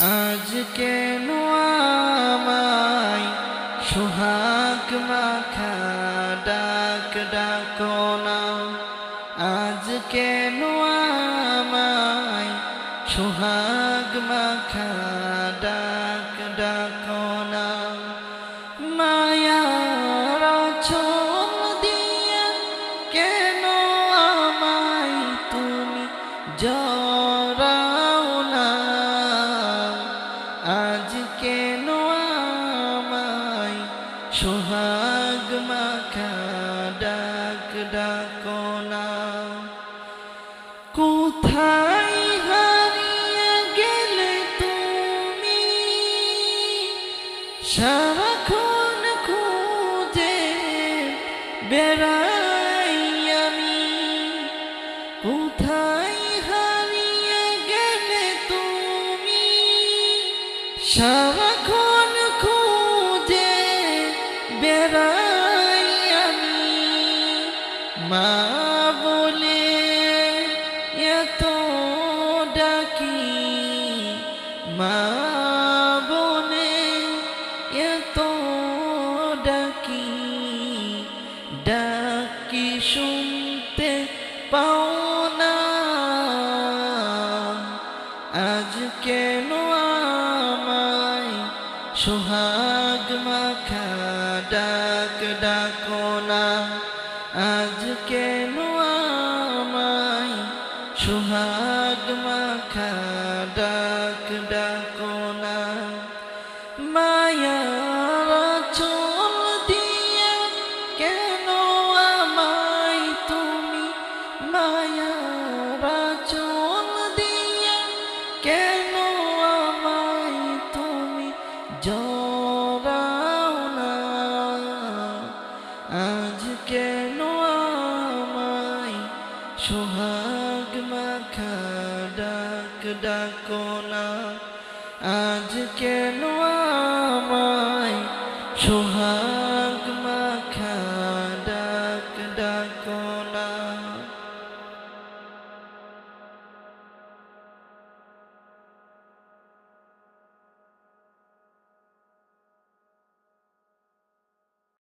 আজ কেন আমায় সোহাগ মাখা ডাক ডাকো না, আজ কেন আমায় সোহাগ মাখা ডাক ডাকো না। মায়ার আঁচল দিয়া কেন আমায় তুমি জড়াও না, আজ কেন আমায় সোহাগ মাখা ডাক ডাকো না। কোথায় হারিয়ে গেলে তুমি, সারাক্ষণ খুঁজে বেড়াই আমি। কোথায় হারিয়ে গেলে তুমি, সারাক্ষণ খুঁজে বেড়াই আমি। মা বলে এত ডাকি, মা বলে এত ডাকি, ডাকি শুনতে পাও না। আজ কেন আমায় সোহাগ মাখা ডাক ডাকো না, আজ কেন আমায় সোহাগ মাখা ডাক ডাকো না। মায়ার আঁচল দিয়ে কেন আমায় তুমি, মায়ার আঁচল দিয়ে কেন আমায় তুমি জড়াও না, আজ কেন আমায় সোহাগ মাখা ডাক ডাকো না, আজ কেন আমায় সোহাগ